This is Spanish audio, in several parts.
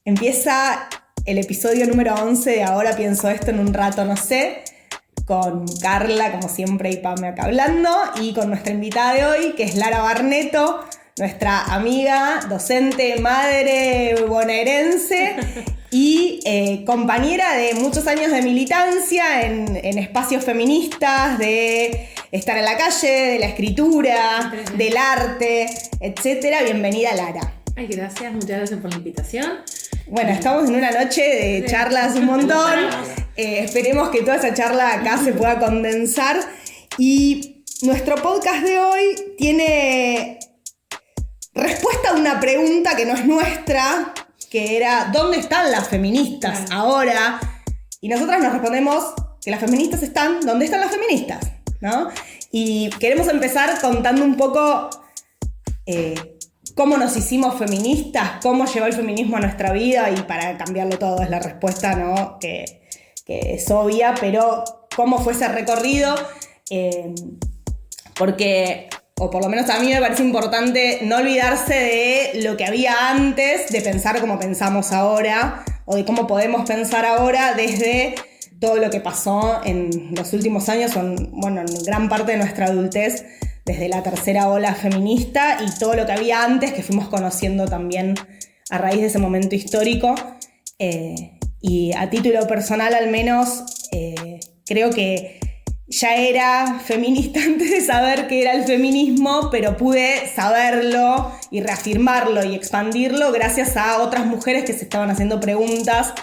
Empieza el episodio número 11 de Ahora Pienso Esto en un Rato No Sé, con Carla, como siempre, y Pame acá hablando, y con nuestra invitada de hoy, que es Lara Barneto, nuestra amiga, docente, madre bonaerense y compañera de muchos años de militancia en espacios feministas, de estar en la calle, de la escritura, del arte, etc. Bienvenida, Lara. Ay, gracias, muchas gracias por la invitación. Bueno, estamos en una noche de charlas un montón. Esperemos que toda esa charla acá se pueda condensar. Y nuestro podcast de hoy tiene respuesta a una pregunta que no es nuestra, que era ¿dónde están las feministas ahora? Y nosotras nos respondemos que las feministas están donde están las feministas, ¿no? Y queremos empezar contando un poco cómo nos hicimos feministas, cómo llegó el feminismo a nuestra vida, y para cambiarlo todo es la respuesta, ¿no? Que es obvia, pero cómo fue ese recorrido, porque, o por lo menos a mí me parece importante no olvidarse de lo que había antes, de pensar como pensamos ahora, o de cómo podemos pensar ahora desde todo lo que pasó en los últimos años, en gran parte de nuestra adultez, desde la tercera ola feminista y todo lo que había antes, que fuimos conociendo también a raíz de ese momento histórico. Y a título personal, al menos, creo que ya era feminista antes de saber qué era el feminismo, pero pude saberlo y reafirmarlo y expandirlo gracias a otras mujeres que se estaban haciendo preguntas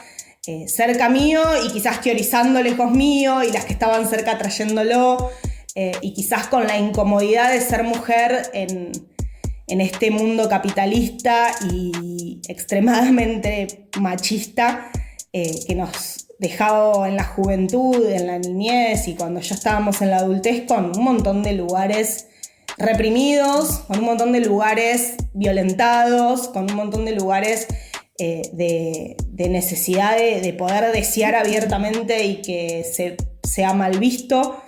cerca mío y quizás teorizando lejos mío, y las que estaban cerca trayéndolo. Y quizás con la incomodidad de ser mujer en este mundo capitalista y extremadamente machista que nos dejaba en la juventud, en la niñez y cuando ya estábamos en la adultez, con un montón de lugares reprimidos, con un montón de lugares violentados, con un montón de lugares de necesidad de poder desear abiertamente y que sea mal visto.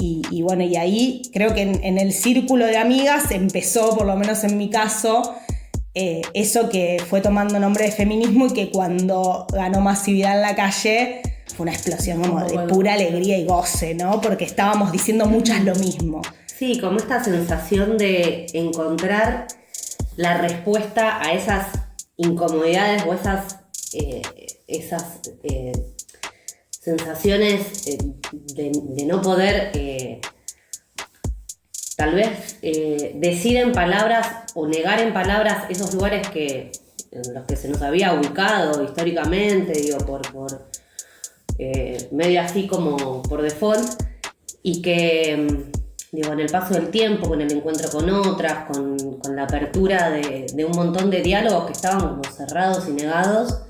Y ahí creo que en el círculo de amigas empezó, por lo menos en mi caso, eso que fue tomando nombre de feminismo, y que cuando ganó masividad en la calle fue una explosión como de pura alegría y goce, ¿no? Porque estábamos diciendo muchas lo mismo. Sí, como esta sensación de encontrar la respuesta a esas incomodidades o esas sensaciones de no poder tal vez decir en palabras o negar en palabras esos lugares en los que se nos había ubicado históricamente, digo, por medio así como por default, y que digo, en el paso del tiempo, con el encuentro con otras, con la apertura de un montón de diálogos que estaban como cerrados y negados,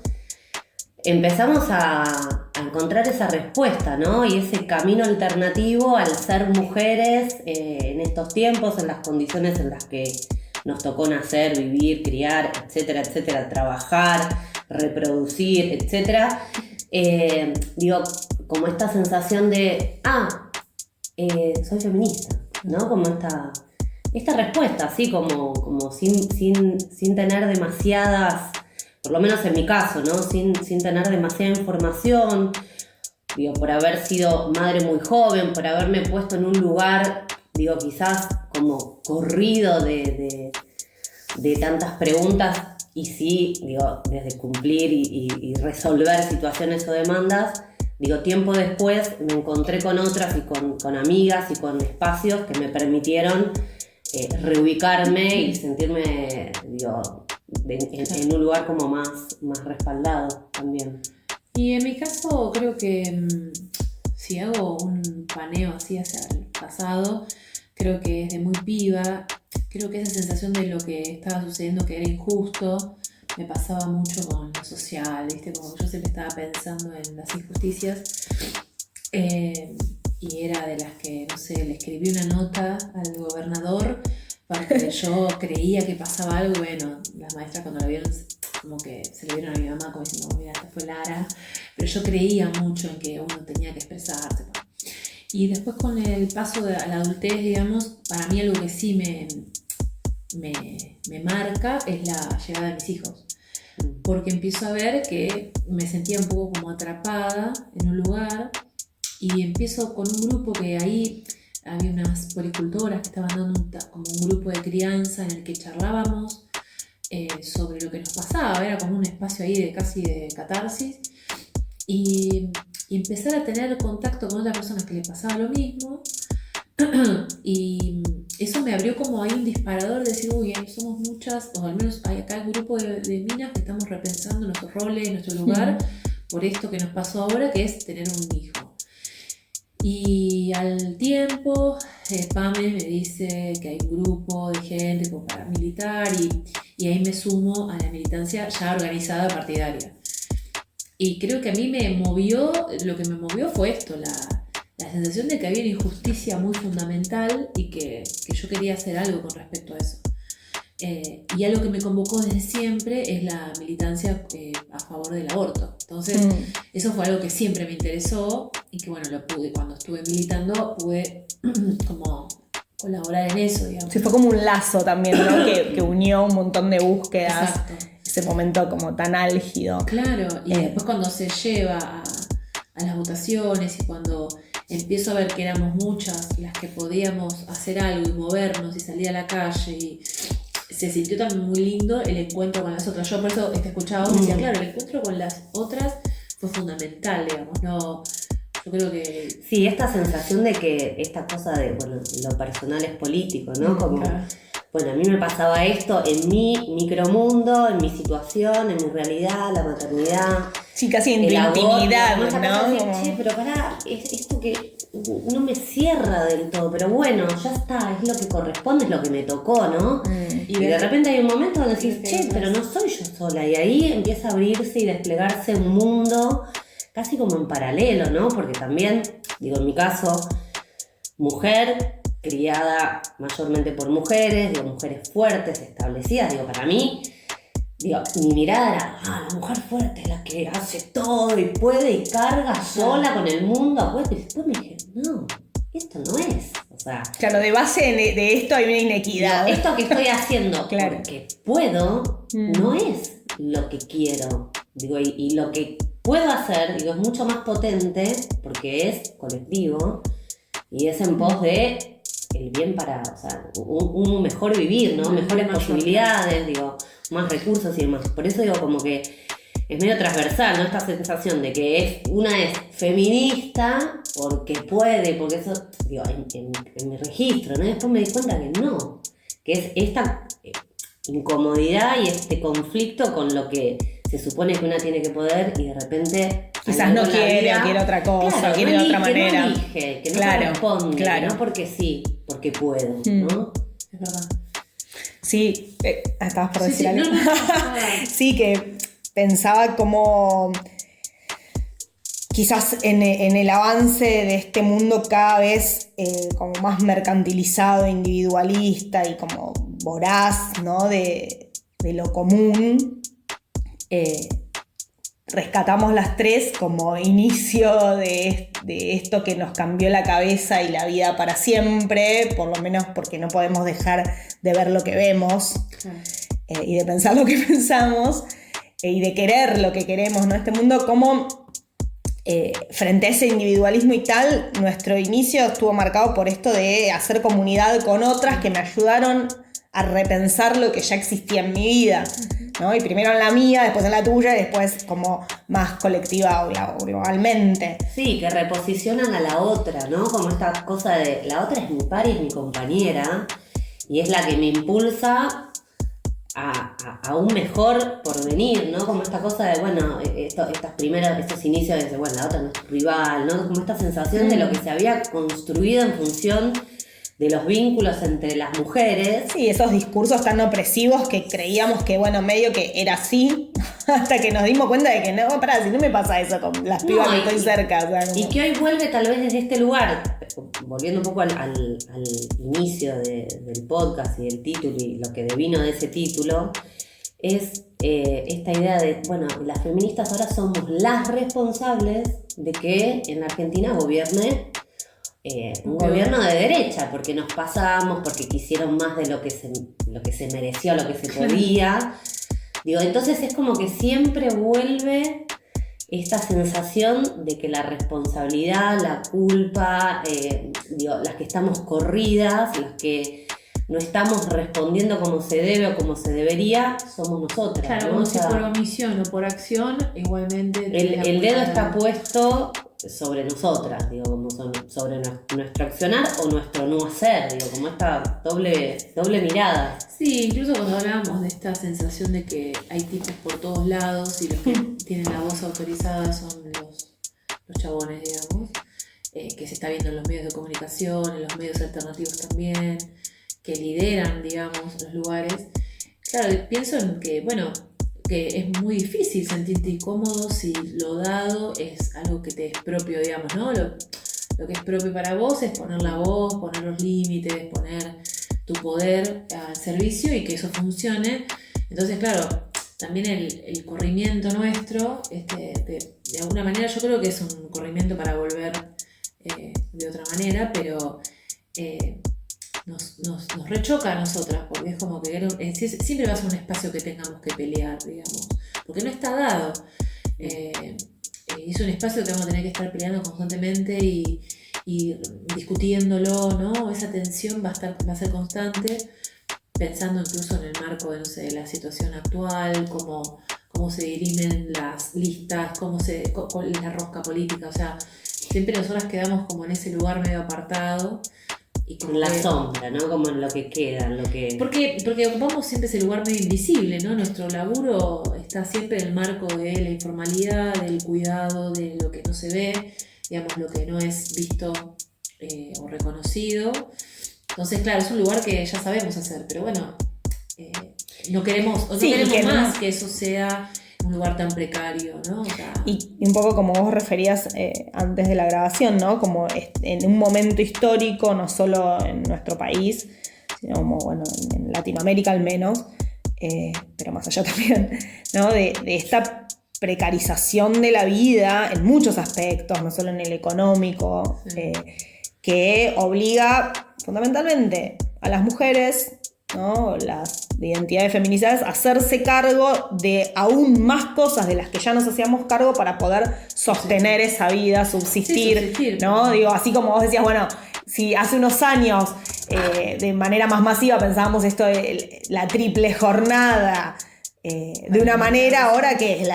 empezamos a encontrar esa respuesta, ¿no? Y ese camino alternativo al ser mujeres en estos tiempos, en las condiciones en las que nos tocó nacer, vivir, criar, etcétera, etcétera, trabajar, reproducir, etcétera. Digo, como esta sensación de, soy feminista, ¿no? Como esta respuesta, así como sin tener demasiadas, por lo menos en mi caso, ¿no? Sin tener demasiada información, digo, por haber sido madre muy joven, por haberme puesto en un lugar, digo, quizás como corrido de tantas preguntas, y sí, digo, desde cumplir y resolver situaciones o demandas, digo, tiempo después me encontré con otras y con amigas y con espacios que me permitieron reubicarme y sentirme, digo, en un lugar como más respaldado también. Y en mi caso creo que si hago un paneo así hacia el pasado, creo que desde muy piba, creo que esa sensación de lo que estaba sucediendo, que era injusto, me pasaba mucho con lo social, ¿viste? Como que yo siempre estaba pensando en las injusticias, y era de las que, no sé, le escribí una nota al gobernador porque yo creía que pasaba algo, y bueno, las maestras cuando lo vieron, como que se le vieron a mi mamá como diciendo, mira, esta fue Lara, pero yo creía mucho en que uno tenía que expresarse. Y después con el paso a la adultez, digamos, para mí algo que sí me marca es la llegada de mis hijos. porque empiezo a ver que me sentía un poco como atrapada en un lugar y empiezo con un grupo que ahí había unas poricultoras que estaban dando como un grupo de crianza en el que charlábamos sobre lo que nos pasaba, era como un espacio ahí de casi de catarsis y empezar a tener contacto con otras personas que le pasaba lo mismo. Y eso me abrió como ahí un disparador de decir, uy, somos muchas, o al menos hay acá un grupo de minas que estamos repensando nuestros roles, nuestro lugar, por esto que nos pasó ahora, que es tener un hijo. Y al tiempo, Pame me dice que hay un grupo de gente como para militar y ahí me sumo a la militancia ya organizada partidaria. Y creo que a mí lo que me movió fue esto, la sensación de que había una injusticia muy fundamental y que yo quería hacer algo con respecto a eso. Y algo que me convocó desde siempre es la militancia a favor del aborto. Entonces, eso fue algo que siempre me interesó y que, bueno, cuando estuve militando, pude como colaborar en eso, digamos. Sí, fue como un lazo también, ¿no? que unió un montón de búsquedas. Exacto. Ese momento como tan álgido. Claro, y después cuando se lleva a las votaciones y cuando empiezo a ver que éramos muchas las que podíamos hacer algo y movernos y salir a la calle y se sintió también muy lindo el encuentro con las otras. Yo por eso escuchaba y decía, claro, el encuentro con las otras fue fundamental, digamos, no, yo creo que... Sí, esta sensación de que esta cosa de, bueno, lo personal es político, ¿no? Como, claro. Bueno, a mí me pasaba esto en mi micromundo, en mi situación, en mi realidad, la maternidad. Sí, casi en tu intimidad, ¿no? Che, pero pará, es esto que no me cierra del todo, pero bueno, ya está, es lo que corresponde, es lo que me tocó, ¿no? Y de repente hay un momento donde decís, che, pero no soy yo sola, y ahí empieza a abrirse y desplegarse un mundo casi como en paralelo, ¿no? Porque también, digo, en mi caso, mujer, criada mayormente por mujeres, digo, mujeres fuertes, establecidas, digo, para mí, digo, mi mirada era, la mujer fuerte es la que hace todo y puede y carga sola con el mundo, pues, y después me dije, no, esto no es, o sea... Claro, de base de esto hay una inequidad. Digo, esto que estoy haciendo claro. Porque puedo, no es lo que quiero, digo, y lo que puedo hacer, digo, es mucho más potente, porque es colectivo, y es en pos de el bien para, o sea, un mejor vivir, ¿no? Mejores posibilidades, digo, más recursos y demás. Por eso digo como que es medio transversal, ¿no? Esta sensación de que una es feminista porque puede, porque eso, digo, en mi registro, ¿no? Después me di cuenta que no, que es esta incomodidad y este conflicto con lo que se supone que una tiene que poder y de repente... Quizás no quiere o quiere otra cosa, claro, quiere de otra manera. Que no elige, que no corresponde, claro. No porque sí, porque puedo, ¿no? Es verdad. Sí, estabas por decir algo. No. Sí, que pensaba como quizás en el avance de este mundo cada vez como más mercantilizado, individualista y como voraz, ¿no? de lo común, rescatamos las tres como inicio de esto que nos cambió la cabeza y la vida para siempre, por lo menos porque no podemos dejar de ver lo que vemos, y de pensar lo que pensamos, y de querer lo que queremos, ¿no? Este mundo, como frente a ese individualismo y tal, nuestro inicio estuvo marcado por esto de hacer comunidad con otras que me ayudaron a repensar lo que ya existía en mi vida, ¿no? Y primero en la mía, después en la tuya y después como más colectiva o globalmente. Sí, que reposicionan a la otra, ¿no? Como esta cosa de la otra es mi par y es mi compañera y es la que me impulsa a un mejor porvenir, ¿no? Como esta cosa de, bueno, estos inicios de, bueno, la otra no es tu rival, ¿no? Como esta sensación de lo que se había construido en función de los vínculos entre las mujeres. Sí, esos discursos tan opresivos que creíamos que, bueno, medio que era así, hasta que nos dimos cuenta de que no, pará, si no me pasa eso con las pibas que estoy cerca. O sea, como... Y que hoy vuelve tal vez desde este lugar, volviendo un poco al inicio del podcast y del título y lo que devino de ese título, es esta idea de, bueno, las feministas ahora somos las responsables de que en la Argentina gobierne un gobierno de derecha, porque nos pasamos, porque quisieron más de lo que se mereció, lo que se podía. Digo, entonces es como que siempre vuelve esta sensación de que la responsabilidad, la culpa, las que estamos corridas, las que no estamos respondiendo como se debe o como se debería, somos nosotras. Claro, ¿no? como O si sea, por omisión o por acción, igualmente... el dedo está puesto sobre nosotras, digo, como sobre nuestro accionar o nuestro no hacer, digo, como esta doble mirada. Sí, incluso cuando hablábamos de esta sensación de que hay tipos por todos lados y los que tienen la voz autorizada son los chabones, digamos, que se está viendo en los medios de comunicación, en los medios alternativos también, que lideran, digamos, los lugares. Claro, pienso en que, bueno, que es muy difícil sentirte incómodo si lo dado es algo que te es propio, digamos, ¿no? Lo que es propio para vos es poner la voz, poner los límites, poner tu poder al servicio y que eso funcione. Entonces, claro, también el corrimiento nuestro, de alguna manera yo creo que es un corrimiento para volver de otra manera, pero nos rechoca a nosotras, porque es como que siempre va a ser un espacio que tengamos que pelear, digamos, porque no está dado. Es un espacio que vamos a tener que estar peleando constantemente y discutiéndolo, ¿no? Esa tensión va a ser constante, pensando incluso en el marco de, no sé, de la situación actual, cómo se dirimen las listas, con la rosca política, o sea, siempre nosotras quedamos como en ese lugar medio apartado. Y en la sombra, ¿no? Como en lo que queda, en lo que... Porque ocupamos siempre ese lugar medio invisible, ¿no? Nuestro laburo está siempre en el marco de la informalidad, del cuidado, de lo que no se ve, digamos, lo que no es visto o reconocido. Entonces, claro, es un lugar que ya sabemos hacer, pero bueno, no queremos más que eso sea un lugar tan precario, ¿no? O sea, y un poco como vos referías antes de la grabación, ¿no? Como en un momento histórico, no solo en nuestro país, sino como, bueno, en Latinoamérica al menos, pero más allá también, ¿no? De esta precarización de la vida en muchos aspectos, no solo en el económico, sí. Que obliga fundamentalmente a las mujeres, ¿no? Las de identidades feminizadas, hacerse cargo de aún más cosas de las que ya nos hacíamos cargo para poder sostener esa vida, subsistir, ¿no? Digo, así como vos decías, bueno, si hace unos años de manera más masiva pensábamos esto de la triple jornada, de una manera, ahora que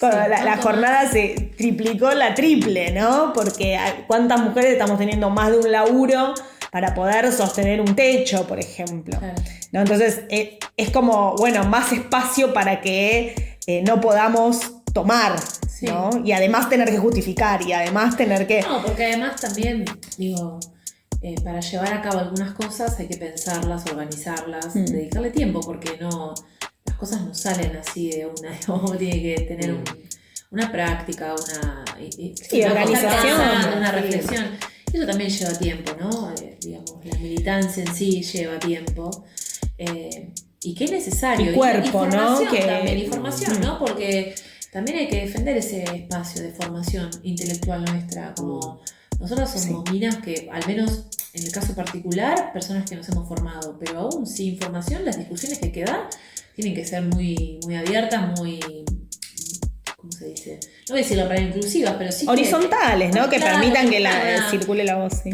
la jornada se triplicó la triple, ¿no? Porque ¿cuántas mujeres estamos teniendo más de un laburo para poder sostener un techo, por ejemplo? Claro. ¿No? Entonces es como, bueno, más espacio para que no podamos tomar, Sí. ¿no? Y además tener que justificar, y además tener que... No, porque además también, digo, para llevar a cabo algunas cosas hay que pensarlas, organizarlas, dedicarle tiempo, porque las cosas no salen así de una, digamos, tiene que tener una práctica, una organización, una reflexión. Eso también lleva tiempo, ¿no? Digamos, la militancia en sí lleva tiempo. Y que es necesario. Y cuerpo, ¿no? También, información, ¿no? Porque también hay que defender ese espacio de formación intelectual nuestra. Como nosotros somos minas que, al menos en el caso particular, personas que nos hemos formado, pero aún sin formación, las discusiones que hay que dar tienen que ser muy, muy abiertas, muy... ¿Cómo se dice? No voy a decir la palabra inclusivas, pero sí horizontales, ¿no? Que claro, permitan que claro. circule la voz. Sí.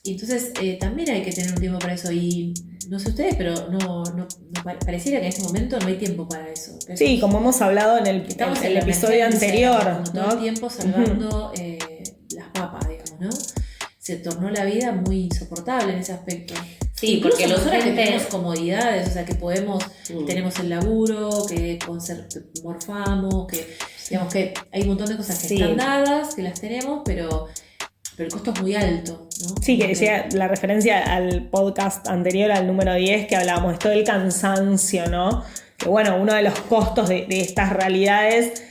Y entonces también hay que tener un tiempo para eso. Y no sé ustedes, pero no pareciera que en este momento no hay tiempo para eso. Sí, como hemos hablado en el episodio anterior, como todo ¿no? el tiempo salvando las papas, digamos, ¿no? Se tornó la vida muy insoportable en ese aspecto. Sí, incluso porque nosotros que gente... tenemos comodidades, o sea, que podemos, tenemos el laburo, que morfamos, que digamos que hay un montón de cosas que están dadas, que las tenemos, pero el costo es muy alto, ¿no? Sí, que decía la referencia al podcast anterior, al número 10, que hablábamos de esto del cansancio, ¿no? Que bueno, uno de los costos de estas realidades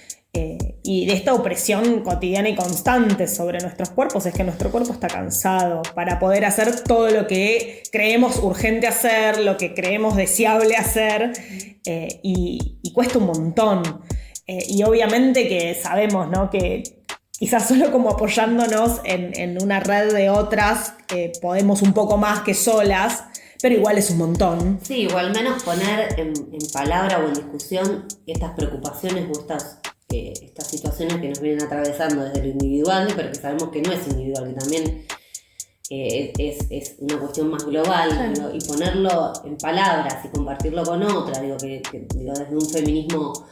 y de esta opresión cotidiana y constante sobre nuestros cuerpos es que nuestro cuerpo está cansado para poder hacer todo lo que creemos urgente hacer, lo que creemos deseable hacer, y cuesta un montón. Y obviamente que sabemos, ¿no? Que quizás solo como apoyándonos en una red de otras podemos un poco más que solas, pero igual es un montón. Sí, o al menos poner en palabra o en discusión estas preocupaciones o estas situaciones que nos vienen atravesando desde lo individual, pero que sabemos que no es individual, que también es una cuestión más global, Claro. digo, y ponerlo en palabras y compartirlo con otra, digo, digo, desde un feminismo,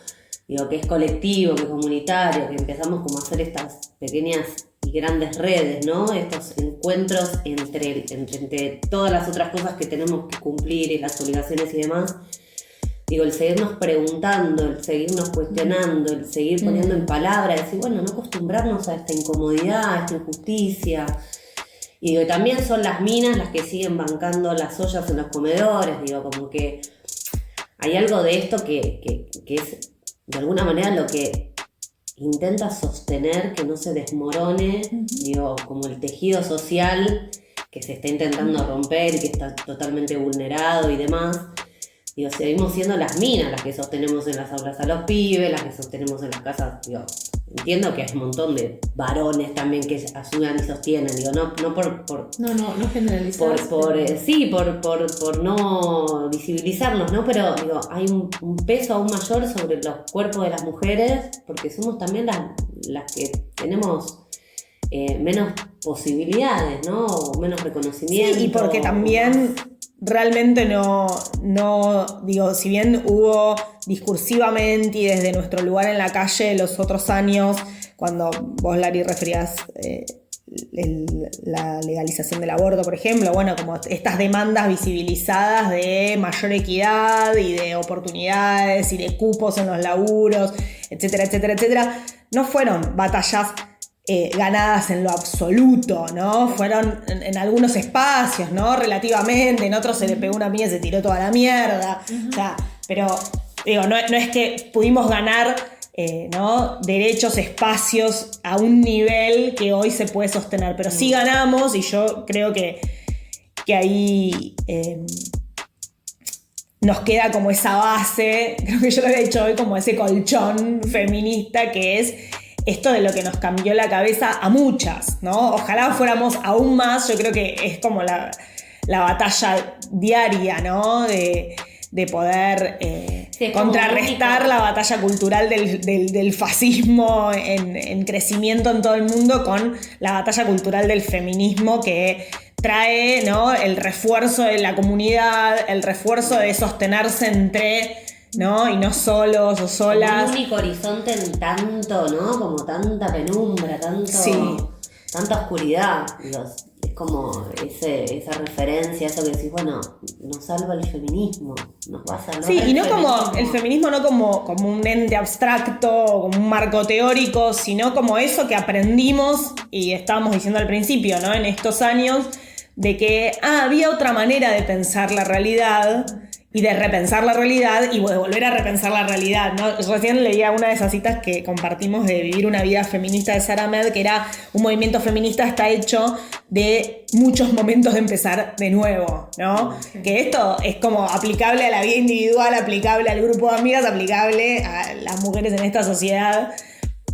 digo, que es colectivo, que es comunitario, que empezamos como a hacer estas pequeñas y grandes redes, ¿no? Estos encuentros entre todas las otras cosas que tenemos que cumplir y las obligaciones y demás. Digo, el seguirnos preguntando, el seguirnos cuestionando, el seguir poniendo en palabras, decir, bueno, no acostumbrarnos a esta incomodidad, a esta injusticia. Y digo, también son las minas las que siguen bancando las ollas en los comedores, digo, como que hay algo de esto que es de alguna manera lo que intenta sostener que no se desmorone, digo, como el tejido social que se está intentando romper y que está totalmente vulnerado y demás. Digo, seguimos siendo las minas las que sostenemos en las aulas a los pibes, las que sostenemos en las casas, digo, entiendo que hay un montón de varones también que ayudan y sostienen, digo, no por No generalizar. por no visibilizarnos, ¿no? Pero digo, hay un peso aún mayor sobre los cuerpos de las mujeres, porque somos también las que tenemos menos posibilidades, ¿no? O menos reconocimiento. Sí, y porque también realmente no, digo, si bien hubo discursivamente y desde nuestro lugar en la calle los otros años, cuando vos, Lari, referías la legalización del aborto, por ejemplo, bueno, como estas demandas visibilizadas de mayor equidad y de oportunidades y de cupos en los laburos, etcétera, etcétera, etcétera, no fueron batallas ganadas en lo absoluto, ¿no? Fueron en algunos espacios, ¿no? Relativamente, en otros se le pegó una piña y se tiró toda la mierda. O sea, pero digo, no es que pudimos ganar ¿no? derechos, espacios a un nivel que hoy se puede sostener, pero sí ganamos, y yo creo que ahí nos queda como esa base, creo que yo lo había dicho hoy, como ese colchón feminista que es esto de lo que nos cambió la cabeza a muchas, ¿no? Ojalá fuéramos aún más, yo creo que es como la batalla diaria, ¿no? De poder contrarrestar la batalla cultural del fascismo en crecimiento en todo el mundo con la batalla cultural del feminismo que trae, ¿no? el refuerzo de la comunidad, el refuerzo de sostenerse entre, ¿no? y no solos o solas. Como un único horizonte en tanto, ¿no? Como tanta penumbra, tanta oscuridad. Dios, es como esa referencia, eso que decís, bueno, nos salva el feminismo, nos va a salvar. Sí, y no como el feminismo, no como un ente abstracto, como un marco teórico, sino como eso que aprendimos y estábamos diciendo al principio, ¿no? En estos años, de que había otra manera de pensar la realidad y de repensar la realidad y de volver a repensar la realidad, ¿no? Recién leía una de esas citas que compartimos de Vivir una vida feminista de Sara Ahmed, que era un movimiento feminista está hecho de muchos momentos de empezar de nuevo, ¿no? Okay. Que esto es como aplicable a la vida individual, aplicable al grupo de amigas, aplicable a las mujeres en esta sociedad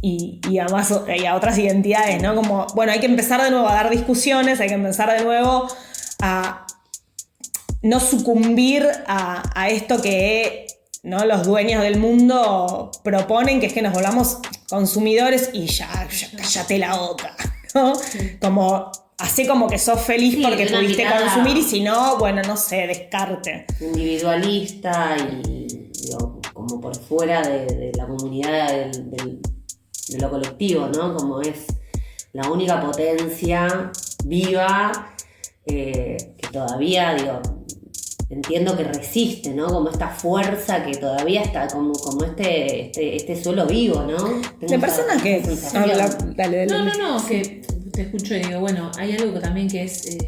y además y a otras identidades, ¿no? Como, bueno, hay que empezar de nuevo a dar discusiones, hay que empezar de nuevo a no sucumbir a esto que, ¿no? los dueños del mundo proponen, que es que nos volvamos consumidores y ya cállate la boca, ¿no? Sí. Como así como que sos feliz porque pudiste consumir y si no, bueno, no sé, descarte. Individualista y digo, como por fuera de la comunidad de lo colectivo, ¿no? Como es la única potencia viva que todavía, digo, entiendo que resiste, ¿no? Como esta fuerza que todavía está, como este suelo vivo, ¿no? De personas que... Dale. No, que te escucho y digo, bueno, hay algo que también que es...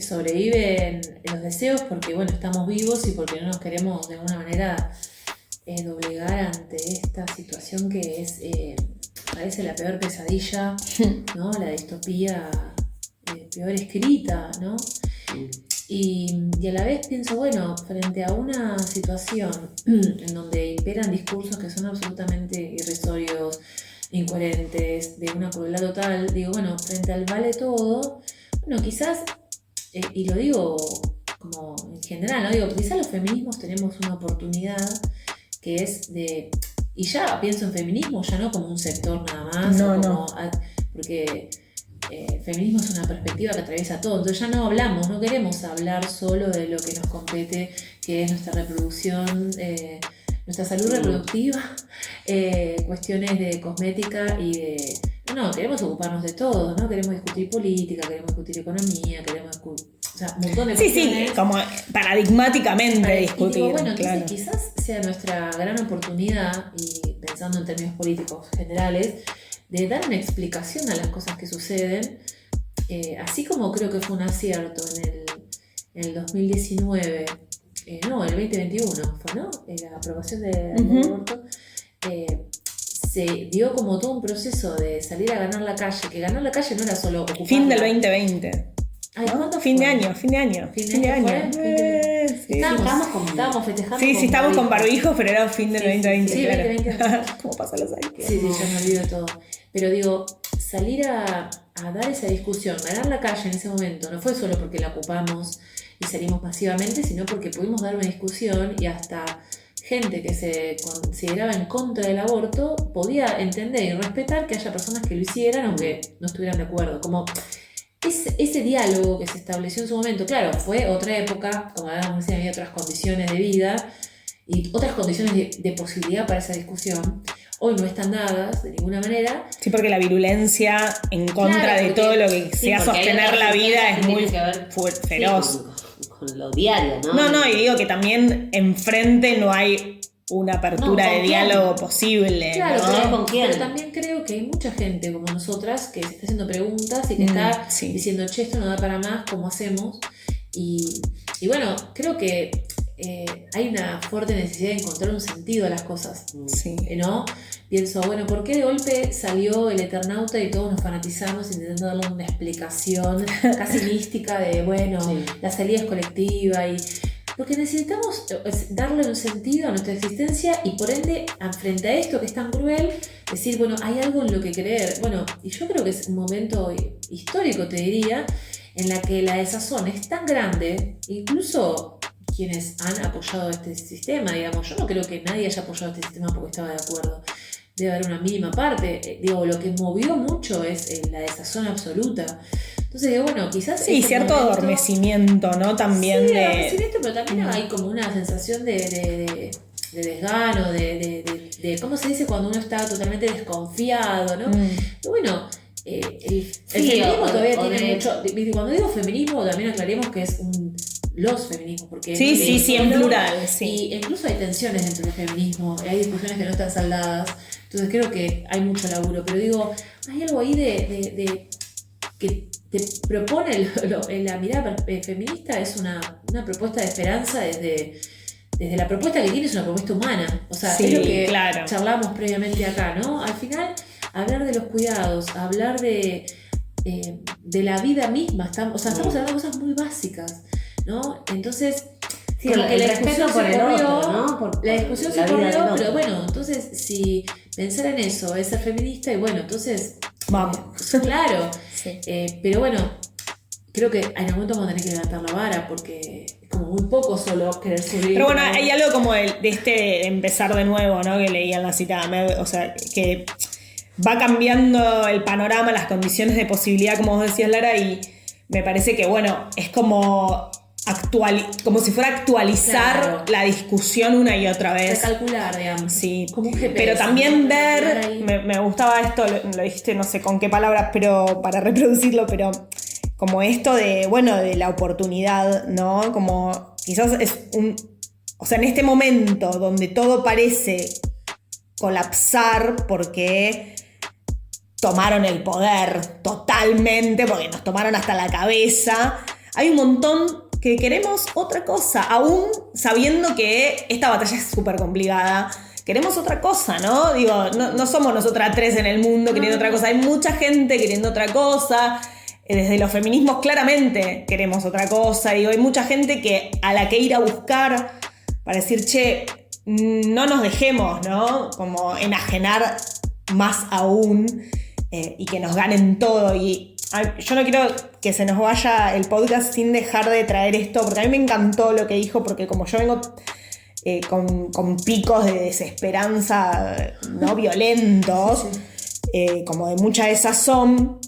sobreviven los deseos porque, bueno, estamos vivos y porque no nos queremos de alguna manera doblegar ante esta situación que es, parece la peor pesadilla, ¿no? La distopía peor escrita, ¿no? Y a la vez pienso, bueno, frente a una situación en donde imperan discursos que son absolutamente irrisorios, incoherentes, de una crueldad total, digo, bueno, frente al vale todo, bueno, quizás, y lo digo como en general, ¿no? Digo, quizás los feminismos tenemos una oportunidad que es de, y ya pienso en feminismo ya no como un sector nada más, porque el feminismo es una perspectiva que atraviesa todo, entonces ya no hablamos, no queremos hablar solo de lo que nos compete, que es nuestra reproducción, nuestra salud reproductiva, cuestiones de cosmética y de... No, queremos ocuparnos de todo, ¿no? Queremos discutir política, queremos discutir economía, queremos discutir... O sea, un montón de cuestiones. Sí, como paradigmáticamente discutir. Y digo, bueno, entonces claro. quizás sea nuestra gran oportunidad, y pensando en términos políticos generales, de dar una explicación a las cosas que suceden, así como creo que fue un acierto en el 2019, el 2021 fue, ¿no? La aprobación del aborto, se dio como todo un proceso de salir a ganar la calle, que ganar la calle no era solo ocupar. Fin del 2020. Ay, ¿no? ¿cuándo Fin fue? de año. ¿Fin de año fue? Sí. Estábamos festejando. Sí, estábamos con barbijos, pero era fin del 2020. Sí, claro. 2020. ¿Cómo pasan los años? Sí, yo me olvido todo. Pero digo, salir a dar esa discusión, ganar la calle en ese momento, no fue solo porque la ocupamos y salimos masivamente, sino porque pudimos dar una discusión y hasta gente que se consideraba en contra del aborto podía entender y respetar que haya personas que lo hicieran aunque no estuvieran de acuerdo. Como ese diálogo que se estableció en su momento, claro, fue otra época, como habíamos dicho, había otras condiciones de vida y otras condiciones de posibilidad para esa discusión. Hoy no están dadas de ninguna manera. Sí, porque la virulencia en contra de todo lo que sea sostener la vida es muy feroz. Con lo diario, ¿no? No, y digo que también enfrente no hay una apertura de diálogo posible. Claro, ¿no? ¿con quién? Pero también creo que hay mucha gente como nosotras que se está haciendo preguntas y que está diciendo, che, esto no da para más, ¿cómo hacemos? Y bueno, creo que hay una fuerte necesidad de encontrar un sentido a las cosas, ¿no? Pienso, bueno, ¿por qué de golpe salió el Eternauta y todos nos fanatizamos intentando darle una explicación casi mística de, bueno, la salida es colectiva? Porque necesitamos darle un sentido a nuestra existencia y por ende, frente a esto que es tan cruel, decir, bueno, hay algo en lo que creer. Bueno, y yo creo que es un momento histórico, te diría, en la que la desazón es tan grande, incluso quienes han apoyado este sistema, digamos, yo no creo que nadie haya apoyado este sistema porque estaba de acuerdo. Debe haber una mínima parte. Digo, lo que movió mucho es la desazón absoluta. Entonces digo, bueno, quizás... Sí, cierto momento, adormecimiento, ¿no? También sí, adormecimiento, pero también hay como una sensación de desgano, de ¿cómo se dice cuando uno está totalmente desconfiado, ¿no? Pero bueno, el feminismo todavía tiene mucho... Cuando digo feminismo, también aclaremos que es los feminismos, porque sí, en plural, sí. Y incluso hay tensiones dentro del feminismo, hay discusiones que no están saldadas, entonces creo que hay mucho laburo, pero digo, hay algo ahí de que te propone la mirada feminista, es una propuesta de esperanza desde la propuesta que tiene, es una propuesta humana, o sea, es lo que charlamos previamente acá, ¿no? Al final, hablar de los cuidados, hablar de la vida misma, estamos hablando de cosas muy básicas, ¿no? Entonces, como que la discusión se corrió, ¿no? La discusión se corrió, pero bueno, entonces si pensar en eso es ser feminista, y bueno, entonces vamos. Claro, pero bueno, creo que en algún momento vamos a tener que levantar la vara porque es como muy poco solo querer subir. Pero bueno, hay algo como de empezar de nuevo, ¿no? Que leía en la cita, o sea, que va cambiando el panorama, las condiciones de posibilidad, como vos decías, Lara, y me parece que, bueno, es como si fuera actualizar la discusión una y otra vez. Recalcular, digamos. Sí. Como un GPS, pero también ver, me gustaba esto, lo dijiste no sé con qué palabras, pero para reproducirlo, pero como esto de, bueno, de la oportunidad, ¿no? Como quizás es o sea, en este momento donde todo parece colapsar porque tomaron el poder totalmente, porque nos tomaron hasta la cabeza, hay un montón que queremos otra cosa, aún sabiendo que esta batalla es súper complicada. Queremos otra cosa, ¿no? Digo, no somos nosotras tres en el mundo queriendo otra cosa. Hay mucha gente queriendo otra cosa. Desde los feminismos claramente queremos otra cosa. Digo, hay mucha gente a la que ir a buscar para decir, che, no nos dejemos, ¿no? Como enajenar más aún y que nos ganen todo. Y yo no quiero que se nos vaya el podcast sin dejar de traer esto, porque a mí me encantó lo que dijo, porque como yo vengo con picos de desesperanza, ¿no? Violentos, como de mucha desazón,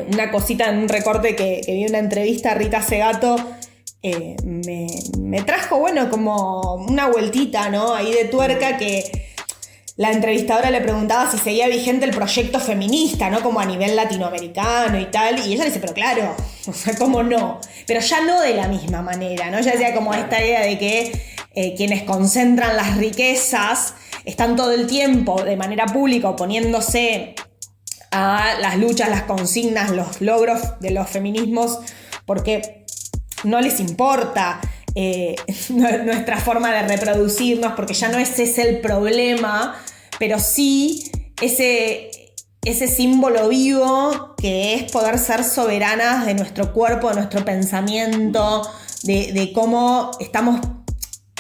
una cosita en un recorte que vi en una entrevista a Rita Segato, me trajo, bueno, como una vueltita, ¿no? Ahí de tuerca, que la entrevistadora le preguntaba si seguía vigente el proyecto feminista, ¿no? Como a nivel latinoamericano y tal. Y ella le dice, pero claro, o sea, ¿cómo no? Pero ya no de la misma manera, ¿no? Ella decía como esta idea de que quienes concentran las riquezas están todo el tiempo de manera pública oponiéndose a las luchas, las consignas, los logros de los feminismos, porque no les importa nuestra forma de reproducirnos, porque ya no ese es el problema, pero sí ese símbolo vivo que es poder ser soberanas de nuestro cuerpo, de nuestro pensamiento, de cómo estamos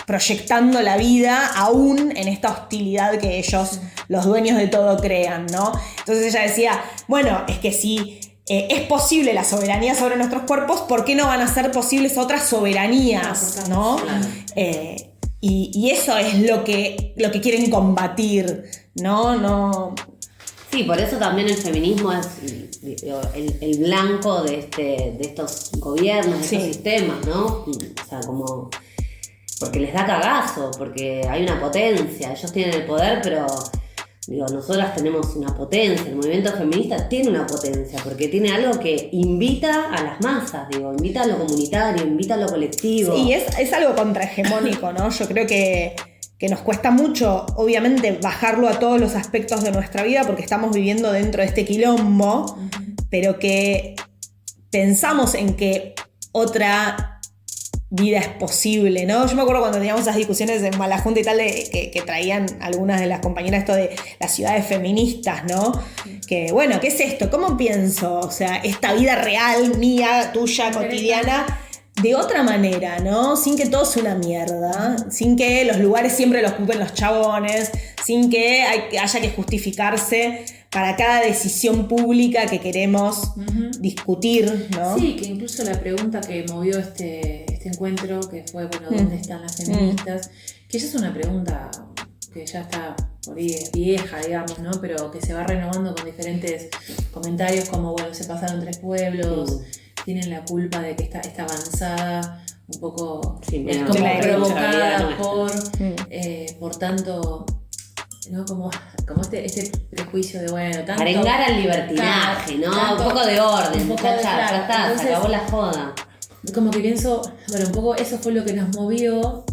proyectando la vida aún en esta hostilidad que ellos, los dueños de todo, crean, ¿no? Entonces ella decía, bueno, es que si es posible la soberanía sobre nuestros cuerpos, ¿por qué no van a ser posibles otras soberanías, ¿no? Claro. Y eso es lo que quieren combatir, ¿no? Sí, por eso también el feminismo es el blanco de estos gobiernos, de estos sistemas, ¿no? O sea, como... Porque les da cagazo, porque hay una potencia, ellos tienen el poder, pero... Digo, nosotras tenemos una potencia, el movimiento feminista tiene una potencia, porque tiene algo que invita a las masas, digo, invita a lo comunitario, invita a lo colectivo. Sí, es algo contrahegemónico, ¿no? Yo creo que nos cuesta mucho, obviamente, bajarlo a todos los aspectos de nuestra vida, porque estamos viviendo dentro de este quilombo, pero que pensamos en que otra vida es posible, ¿no? Yo me acuerdo cuando teníamos esas discusiones en Malajunta y tal, que traían algunas de las compañeras esto de las ciudades feministas, ¿no? Que, bueno, ¿qué es esto? ¿Cómo pienso? O sea, esta vida real, mía, tuya, cotidiana, de otra manera, ¿no? Sin que todo sea una mierda, sin que los lugares siempre los ocupen los chabones, sin que haya que justificarse para cada decisión pública que queremos discutir, ¿no? Sí, que incluso la pregunta que movió este encuentro, que fue, bueno, ¿dónde están las feministas? Que esa es una pregunta que ya está por ahí vieja, digamos, ¿no? Pero que se va renovando con diferentes comentarios como, bueno, se pasaron 3 pueblos, tienen la culpa de que esta avanzada un poco es como provocada por tanto... ¿no? Como este prejuicio de, bueno, tanto... Arengar al libertinaje, ¿no? Tanto, un poco de orden, un poco ya de, está, entonces, se acabó la joda. Como que pienso, bueno, un poco eso fue lo que nos movió,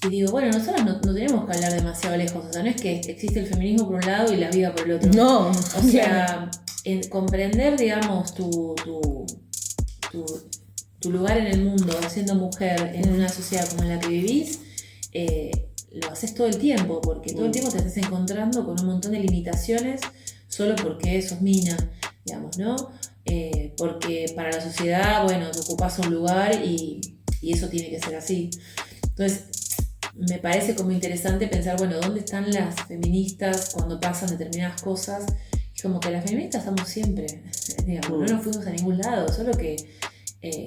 y digo, bueno, nosotros no tenemos que hablar demasiado lejos, o sea, no es que existe el feminismo por un lado y la vida por el otro. No. O sea, comprender, digamos, tu lugar en el mundo, siendo mujer en una sociedad como en la que vivís, lo haces todo el tiempo, porque todo el tiempo te estás encontrando con un montón de limitaciones solo porque sos mina, digamos, ¿no? Porque para la sociedad, bueno, te ocupás un lugar y eso tiene que ser así. Entonces, me parece como interesante pensar, bueno, ¿dónde están las feministas cuando pasan determinadas cosas? Y como que las feministas estamos siempre, digamos, no nos fuimos a ningún lado, solo que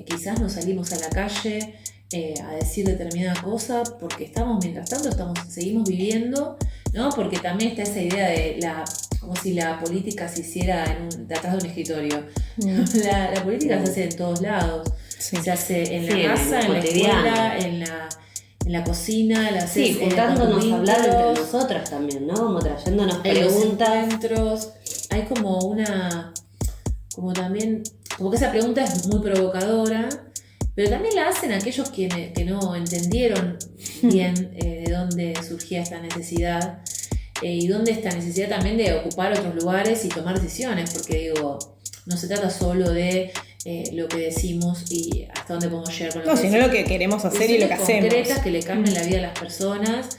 quizás nos salimos a la calle a decir determinada cosa porque mientras tanto seguimos viviendo, ¿no? Porque también está esa idea de como si la política se hiciera de atrás de un escritorio. La política se hace en todos lados. Sí. Se hace en la casa, en la escuela, en la cocina, la sí, juntándonos a hablar entre nosotras también, ¿no? Como trayéndonos preguntas. Hay como también, como que esa pregunta es muy provocadora, pero también la hacen aquellos que no entendieron bien de dónde surgía esta necesidad y dónde esta necesidad también de ocupar otros lugares y tomar decisiones, porque digo, no se trata solo de lo que decimos y hasta dónde podemos llegar con lo que sino decimos. lo que queremos hacer y lo que hacemos. Concretas que le cambien la vida a las personas,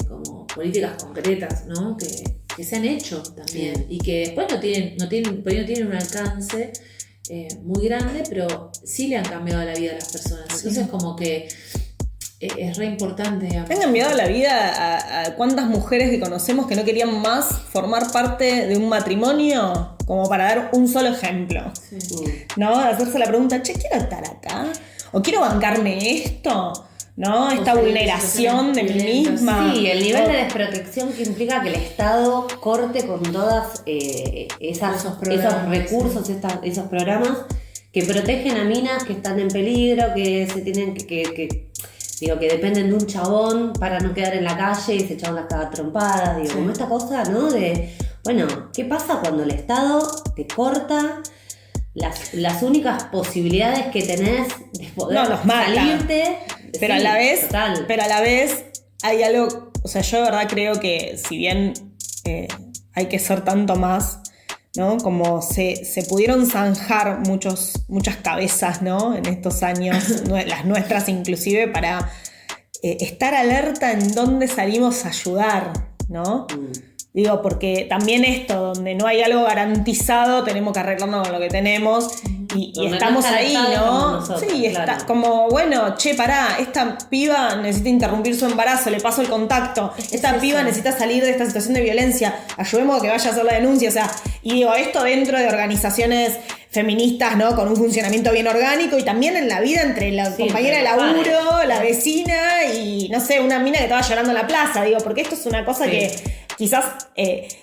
como políticas concretas, ¿no? Que se han hecho también y que después no tienen un alcance muy grande, pero sí le han cambiado la vida a las personas. Entonces como que es re importante, digamos. ¿Han cambiado la vida a cuántas mujeres que conocemos que no querían más formar parte de un matrimonio? como para dar un solo ejemplo, Sí. ¿no? De hacerse la pregunta, che, ¿quiero estar acá? ¿O quiero bancarme esto? ¿No? Esta salir de vulneración de mí situaciones misma. Sí, el nivel de desprotección que implica que el Estado corte con todas esos programas, recursos, esos programas que protegen a minas que están en peligro, que se tienen que dependen de un chabón para no quedar en la calle y ese chabón las caga trompadas, Sí. como esta cosa, ¿no? De, bueno, ¿qué pasa cuando el Estado te corta las únicas posibilidades que tenés de poder No, los mata. salirte? Pero, Sí, a la vez hay algo, o sea, yo de verdad creo que si bien hay que ser tanto más, ¿no? Como se pudieron zanjar muchas cabezas, ¿no? En estos años, las nuestras inclusive, para estar alerta en dónde salimos a ayudar, ¿no? Digo, porque también esto, donde no hay algo garantizado, tenemos que arreglarnos con lo que tenemos y Donde estamos no está el ahí, Estado, ¿no? estamos nosotros, Sí, claro. está como, bueno, che, pará, esta piba necesita interrumpir su embarazo, le paso el contacto, esta piba necesita salir de esta situación de violencia, ayudemos a que vaya a hacer la denuncia, o sea, y digo, esto dentro de organizaciones feministas, ¿no? Con un funcionamiento bien orgánico y también en la vida entre la compañera de entre los laburo, la vecina y, no sé, una mina que estaba llorando en la plaza, digo, porque esto es una cosa que quizás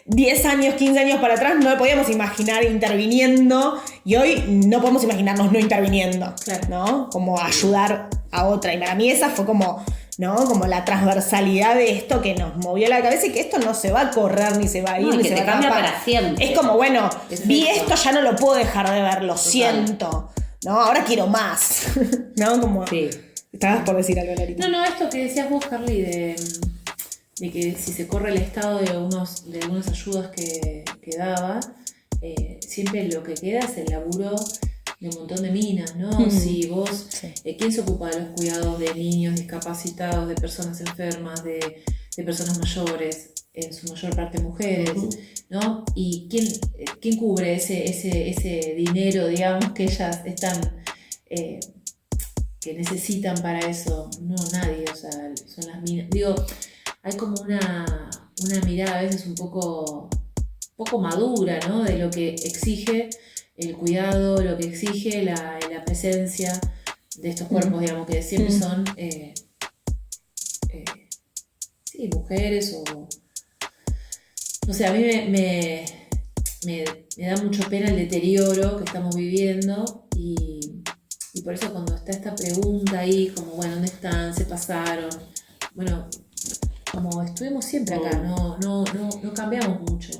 10 años, 15 años para atrás no podíamos imaginar interviniendo y hoy no podemos imaginarnos no interviniendo, Claro. ¿no? Como ayudar a otra. Y para mí esa fue como, ¿no? Como la transversalidad de esto que nos movió la cabeza y que esto no se va a correr, ni se va a ir, No, y ni que se te va a cambia escapar. para siempre. Es como, bueno, Es vi eso. esto, ya no lo puedo dejar de ver, lo siento, ¿no? Ahora quiero más, ¿no? Como... Sí. Estabas por decir algo, Larita. No, esto que decías vos, Carly, de que si se corre el estado de algunas ayudas que daba, siempre lo que queda es el laburo de un montón de minas, ¿no? Si vos, ¿quién se ocupa de los cuidados de niños discapacitados, de personas enfermas, de personas mayores, en su mayor parte mujeres, ¿no? ¿Y quién cubre ese dinero, digamos, que ellas están... que necesitan para eso? No, nadie, o sea, son las minas. Digo, hay como una mirada a veces un poco madura, ¿no? De lo que exige el cuidado, lo que exige la presencia de estos cuerpos, digamos, que siempre son sí, mujeres o... No sé, a mí me da mucho pena el deterioro que estamos viviendo y por eso cuando está esta pregunta ahí, como, bueno, ¿dónde están? ¿Se pasaron? Bueno, como estuvimos siempre acá, no cambiamos mucho.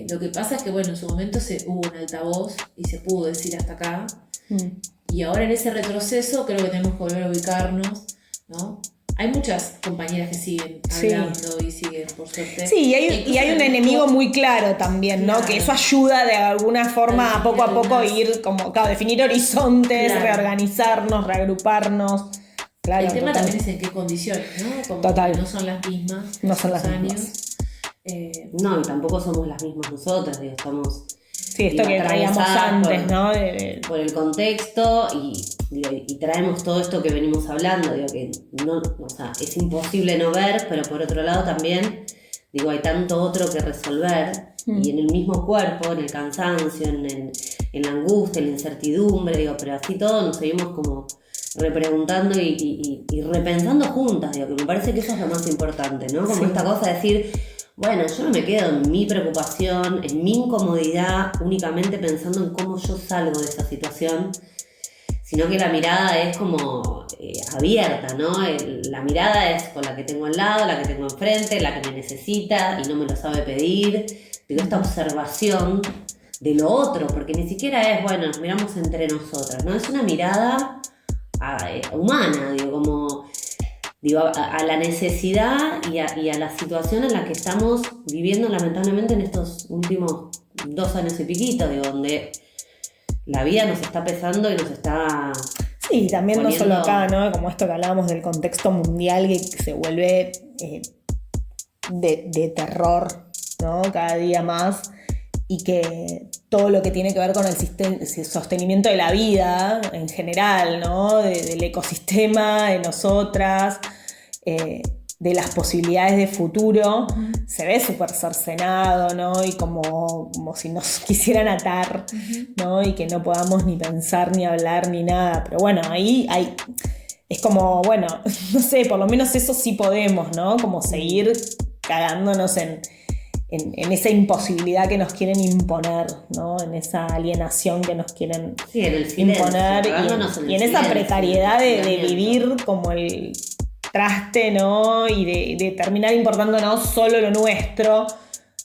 Lo que pasa es que, bueno, en su momento hubo un altavoz y se pudo decir hasta acá. Y ahora en ese retroceso creo que tenemos que volver a ubicarnos, ¿no? Hay muchas compañeras que siguen hablando y siguen, por suerte. Sí, y hay un enemigo muy claro también, ¿no? Claro. Que eso ayuda de alguna forma a poco ir como, claro, definir horizontes, Claro. reorganizarnos, reagruparnos. Claro, el tema total. también es en qué condiciones, ¿no? Como Total. que no son las mismas. No son las años. mismas. No, y tampoco somos las mismas nosotras, digo, estamos Sí, esto que traíamos antes, ¿no? por el contexto y traemos todo esto que venimos hablando, digo que no, o sea, es imposible no ver, pero por otro lado también, digo, hay tanto otro que resolver y en el mismo cuerpo, en el cansancio, en la angustia, en la incertidumbre, digo, pero así todo nos seguimos como repreguntando y repensando juntas, digo, que me parece que eso es lo más importante, ¿no? Como esta cosa de decir, bueno, yo no me quedo en mi preocupación, en mi incomodidad, únicamente pensando en cómo yo salgo de esa situación, sino que la mirada es como abierta, ¿no? La mirada es con la que tengo al lado, la que tengo enfrente, la que me necesita y no me lo sabe pedir. Digo, esta observación de lo otro, porque ni siquiera es, bueno, nos miramos entre nosotras, ¿no? Es una mirada humana, digo, como... Digo, a la necesidad y a la situación en la que estamos viviendo lamentablemente en estos últimos 2 años y piquito, digo, donde la vida nos está pesando y nos está... Sí, también no solo poniendo- acá, ¿no? Como esto que hablábamos del contexto mundial que se vuelve de terror, ¿no? Cada día más. Y que todo lo que tiene que ver con el sostenimiento de la vida en general, ¿no? Del ecosistema, de nosotras, de las posibilidades de futuro, se ve súper cercenado, ¿no? Y como si nos quisieran atar, ¿no? Y que no podamos ni pensar, ni hablar, ni nada. Pero bueno, ahí es como, bueno, no sé, por lo menos eso sí podemos, ¿no? Como seguir cagándonos en esa imposibilidad que nos quieren imponer, ¿no? En esa alienación que nos quieren en el silencio, imponer y en esa precariedad de vivir como el traste, ¿no? Y de terminar importándonos solo lo nuestro,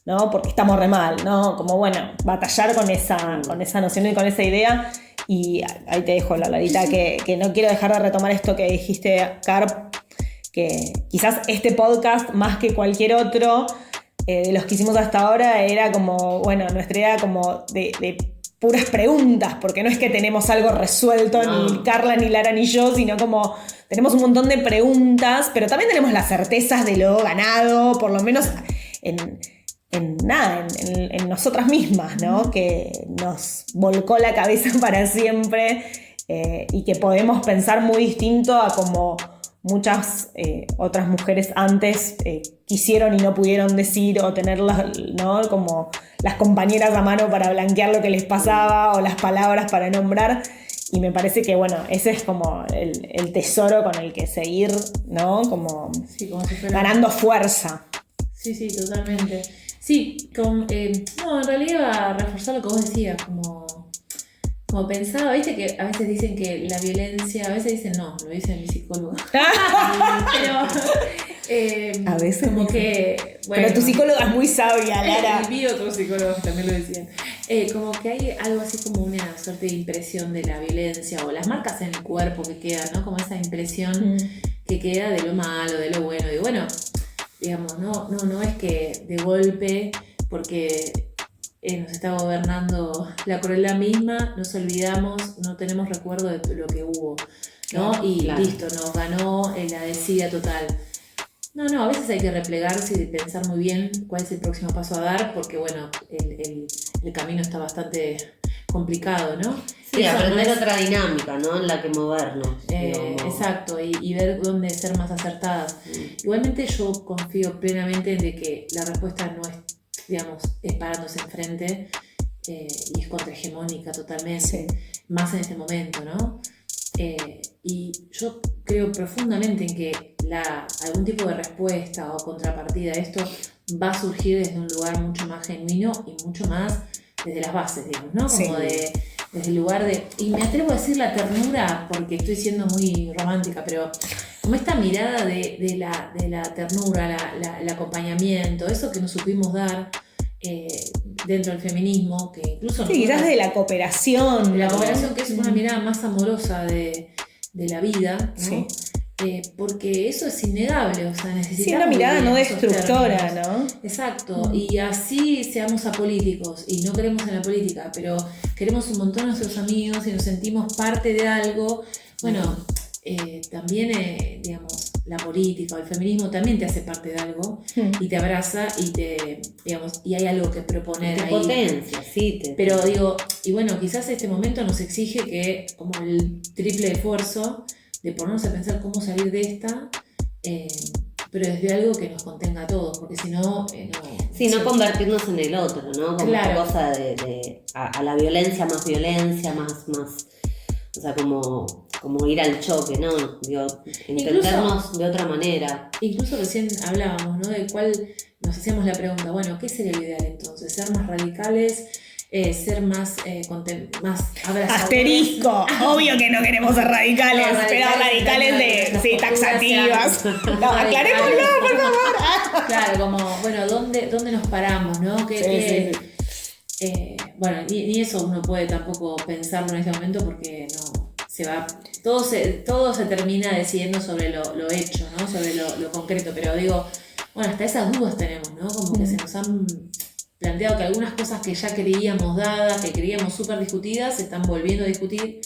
¿no? Porque estamos re mal, ¿no? Como bueno, batallar con esa noción y con esa idea. Y ahí te dejo, Lalita, que no quiero dejar de retomar esto que dijiste, Carp, que quizás este podcast, más que cualquier otro, de los que hicimos hasta ahora, era como, bueno, nuestra idea como de puras preguntas, porque no es que tenemos algo resuelto, ni Carla, ni Lara, ni yo, sino como tenemos un montón de preguntas, pero también tenemos las certezas de lo ganado, por lo menos en nosotras mismas, ¿no? Que nos volcó la cabeza para siempre y que podemos pensar muy distinto a como muchas otras mujeres antes quisieron y no pudieron decir o tenerlas, ¿no? Como las compañeras a mano para blanquear lo que les pasaba o las palabras para nombrar. Y me parece que, bueno, ese es como el tesoro con el que seguir, ¿no? Como si fuera ganando fuerza. Sí, totalmente. Sí, en realidad iba a reforzar lo que vos decías, como pensaba, viste que a veces dicen que la violencia, a veces dicen no, lo dice mi psicólogo. Pero a veces como que bueno, pero tu psicóloga es muy sabia, Lara. Vi otros psicólogos que también lo decían. Como que hay algo así como una suerte de impresión de la violencia o las marcas en el cuerpo que quedan, ¿no? Como esa impresión que queda de lo malo, de lo bueno. Y bueno, digamos, no es que de golpe, porque nos está gobernando la crueldad misma, nos olvidamos, no tenemos recuerdo de lo que hubo, ¿no? Y listo, nos ganó la desidia total. No, a veces hay que replegarse y pensar muy bien cuál es el próximo paso a dar, porque bueno, el camino está bastante complicado, ¿no? Sí, eso aprender no es, otra dinámica, ¿no? En la que movernos. Exacto, y ver dónde ser más acertadas. Igualmente yo confío plenamente en de que la respuesta no es, digamos, es parándose enfrente y es contrahegemónica totalmente, más en este momento, ¿no? Y yo creo profundamente en que algún tipo de respuesta o contrapartida a esto va a surgir desde un lugar mucho más genuino y mucho más desde las bases, digamos, ¿no? Como desde el lugar de... Y me atrevo a decir la ternura, porque estoy siendo muy romántica, pero como esta mirada de la ternura, el acompañamiento, eso que nos supimos dar dentro del feminismo, que incluso... Sí, quizás de la cooperación. De la cooperación, que es una mirada más amorosa de la vida, ¿no? Sí. Porque eso es innegable, o sea, necesitamos... Sí, una mirada no destructora, ¿no? Exacto, y así seamos apolíticos, y no queremos en la política, pero queremos un montón a nuestros amigos y nos sentimos parte de algo. Bueno, también, digamos, la política o el feminismo también te hace parte de algo y te abraza y digamos, y hay algo que proponer ahí. Potencia, sí. Pero digo, y bueno, quizás este momento nos exige que como el triple esfuerzo de ponernos a pensar cómo salir de esta, pero desde algo que nos contenga a todos, porque si no... no convertirnos en el otro, ¿no? Como esta cosa a la violencia, más o sea, como ir al choque, ¿no? Digo, entendernos incluso, de otra manera. Incluso recién hablábamos, ¿no? De cuál nos hacíamos la pregunta, bueno, ¿qué sería lo ideal entonces? ¿Ser más radicales? Ser más abrazadores. Asterisco, obvio que no queremos ser radicales, pero radicales de taxativas. No, aclarémoslo, por favor. Claro, como, bueno, ¿dónde nos paramos, no? Bueno, ni eso uno puede tampoco pensarlo en este momento porque no se va. Todo se termina decidiendo sobre lo hecho, ¿no? Sobre lo concreto, pero digo, bueno, hasta esas dudas tenemos, ¿no? Como que se nos han planteado que algunas cosas que ya creíamos dadas, que creíamos súper discutidas, se están volviendo a discutir.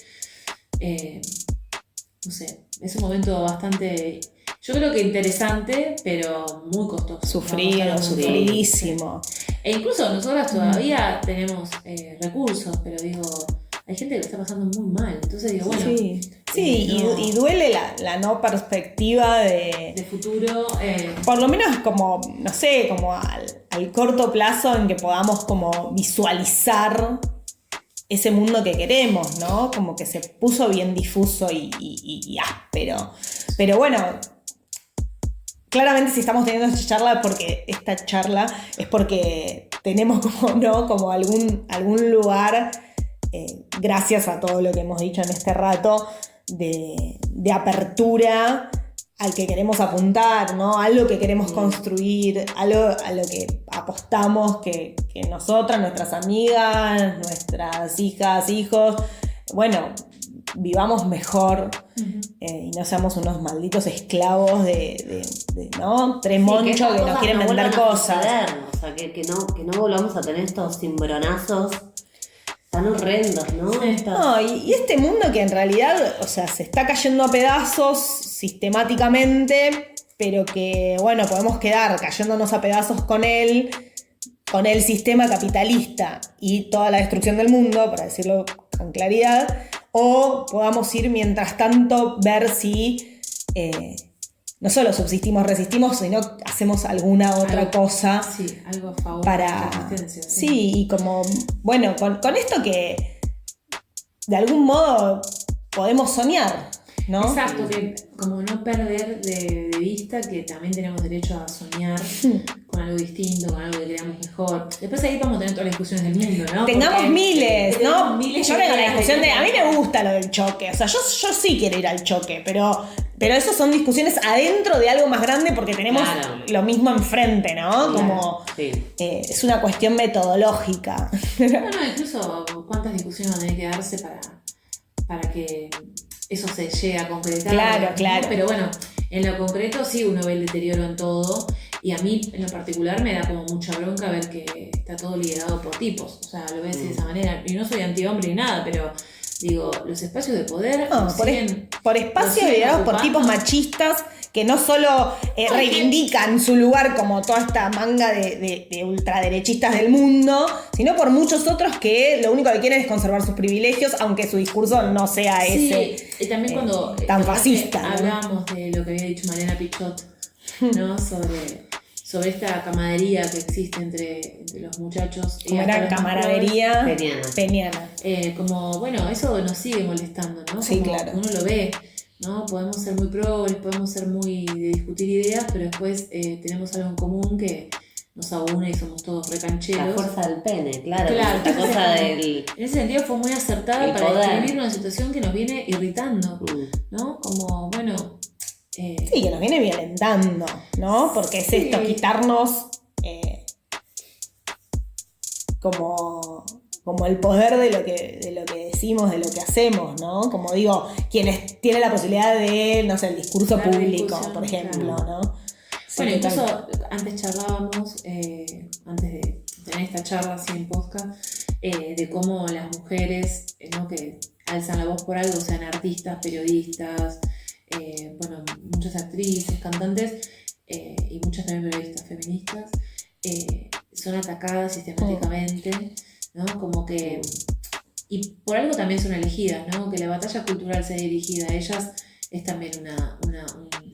No sé, es un momento bastante, yo creo que interesante, pero muy costoso. Sufridísimo. E incluso nosotras todavía tenemos recursos, pero digo, hay gente que lo está pasando muy mal. Entonces digo, bueno, Sí, no, y duele la no perspectiva de futuro. por lo menos como, no sé, como al corto plazo en que podamos como visualizar ese mundo que queremos, ¿no? Como que se puso bien difuso y áspero. Pero bueno, claramente si estamos teniendo esta charla es porque tenemos como, ¿no? Como algún lugar, gracias a todo lo que hemos dicho en este rato, de apertura al que queremos apuntar, ¿no? Algo que queremos construir, algo a lo que apostamos que nosotras, nuestras amigas, nuestras hijas, hijos, bueno, vivamos mejor y no seamos unos malditos esclavos ¿no? Tres monchos que nos quieren vender cosas. O sea, que no volvamos a tener estos cimbronazos tan horrendos, ¿no? No, y este mundo que en realidad, o sea, se está cayendo a pedazos sistemáticamente, pero que, bueno, podemos quedar cayéndonos a pedazos con el sistema capitalista y toda la destrucción del mundo, para decirlo con claridad, o podamos ir mientras tanto ver si no solo subsistimos, resistimos, sino hacemos alguna otra cosa. Sí, algo a favor para, de la existencia. Sí, y como, bueno, con esto que de algún modo podemos soñar, ¿no? Exacto, que como no perder de vista que también tenemos derecho a soñar con algo distinto, con algo que creamos mejor. Después ahí vamos a tener todas las discusiones del mundo, ¿no? Tengamos porque miles, ¿no? miles Yo de vengo a la ideas discusión de a mí me gusta lo del choque, o sea, yo sí quiero ir al choque, pero eso son discusiones adentro de algo más grande porque tenemos lo mismo enfrente, ¿no? Claro, como sí. Es una cuestión metodológica. No, incluso cuántas discusiones van a tener que darse para que eso se llegue a concretar. Claro, ¿no? claro. Pero bueno, en lo concreto sí uno ve el deterioro en todo y a mí en lo particular me da como mucha bronca ver que está todo liderado por tipos. O sea, lo voy a decir de esa manera. Y no soy antihombre ni nada, pero digo, los espacios de poder por espacios liderados por tipos machistas que no solo reivindican su lugar como toda esta manga de ultraderechistas del mundo, sino por muchos otros que lo único que quieren es conservar sus privilegios, aunque su discurso no sea ese y también cuando tan fascista, ¿no? hablábamos de lo que había dicho Mariana Pichot, ¿no? sobre esta camaradería que existe entre los muchachos. Como era camaradería peñana. Como, bueno, eso nos sigue molestando, ¿no? Sí, como claro. uno lo ve, ¿no? Podemos ser muy progres, podemos ser muy de discutir ideas, pero después tenemos algo en común que nos aúna y somos todos recancheros. La fuerza del pene, claro. Claro, La cosa del... En ese sentido fue muy acertada para describir una situación que nos viene irritando, ¿no? Como, bueno... Sí, que nos viene violentando, ¿no? Porque es esto, quitarnos como el poder de lo que decimos, de lo que hacemos, ¿no? Como digo, quienes tienen la posibilidad de, no sé, el discurso público, por ejemplo, claro. ¿no? Bueno, incluso antes charlábamos, antes de tener esta charla así en podcast, de cómo las mujeres, ¿no? Que alzan la voz por algo, sean artistas, periodistas, bueno, muchas actrices, cantantes y muchas también periodistas feministas son atacadas sistemáticamente, ¿no? Como que, y por algo también son elegidas, ¿no? Que la batalla cultural sea dirigida a ellas es también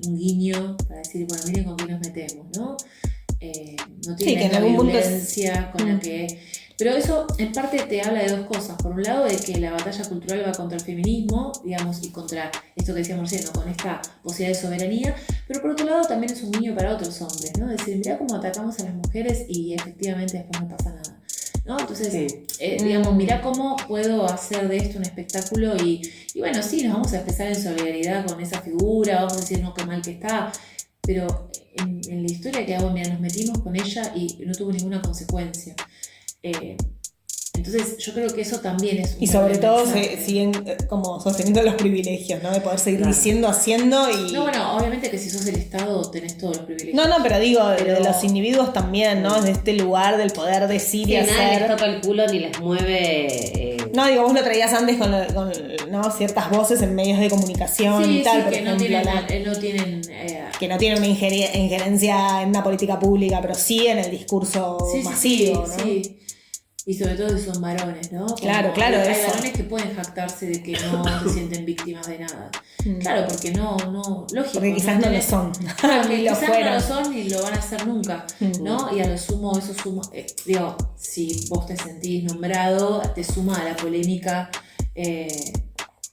un guiño para decir, bueno, miren con qué nos metemos, ¿no? No tienen la violencia con la que... Pero eso en parte te habla de dos cosas. Por un lado, de que la batalla cultural va contra el feminismo, digamos, y contra esto que decíamos recién, ¿no? Con esta posibilidad de soberanía. Pero por otro lado, también es un guiño para otros hombres, ¿no? Es decir, mirá cómo atacamos a las mujeres y efectivamente después no pasa nada, ¿no? Entonces, digamos, mirá cómo puedo hacer de esto un espectáculo y bueno, sí, nos vamos a expresar en solidaridad con esa figura, vamos a decir, no, qué mal que está, pero en la historia que hago, mira, nos metimos con ella y no tuvo ninguna consecuencia. Entonces yo creo que eso también es un... Y sobre todo siguen como sosteniendo los privilegios, ¿no? De poder seguir diciendo, haciendo y... No, bueno, obviamente que si sos el Estado tenés todos los privilegios. No, pero digo, de los individuos también, ¿no? Desde este lugar del poder decir y hacer... nadie les toca el culo ni les mueve... No, digo, vos lo traías antes con ¿no? ciertas voces en medios de comunicación y tal, por que ejemplo. Que no tienen una injerencia en una política pública, pero sí en el discurso masivo, ¿no? Sí. Y sobre todo si son varones, ¿no? Claro, hay eso. varones que pueden jactarse de que no se sienten víctimas de nada. Claro, porque no, lógico. Porque quizás no lo son. Claro, Ni lo quizás fueron. no lo son ni lo van a hacer nunca, ¿no? Y a lo sumo, eso suma, digo, si vos te sentís nombrado, te suma a la polémica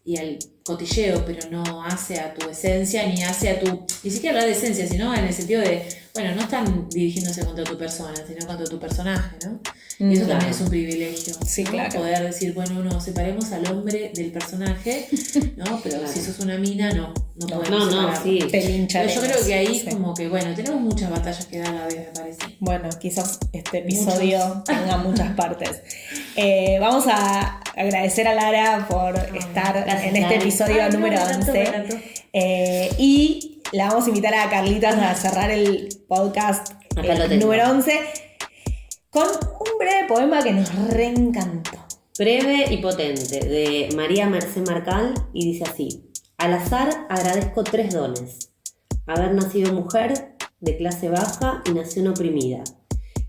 y al cotilleo, pero no hace a tu esencia, ni hace a tu, ni siquiera hablar de esencia, sino en el sentido de, bueno, no están dirigiéndose contra tu persona, sino contra tu personaje, ¿no? Y eso también es un privilegio, Sí, ¿no? claro. Poder decir, bueno, no, separemos al hombre del personaje, ¿no? Pero si sos una mina, no podemos separarlo. sí. Te lincharemos. Pero yo creo que ahí Sí. como que, bueno, tenemos muchas batallas que dar a la vez, me parece. Bueno, quizás este episodio tenga muchas partes. Vamos a agradecer a Lara por estar gracias, en este Lara. episodio número 11. Y la vamos a invitar a Carlitas a cerrar el podcast Acá lo tengo. número 11 con un breve poema que nos reencantó. Breve y potente, de María Mercé Marcal, y dice así: al azar agradezco 3 dones: haber nacido mujer, de clase baja y nación oprimida,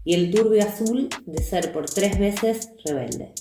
y el turbio azul de ser por 3 veces rebelde.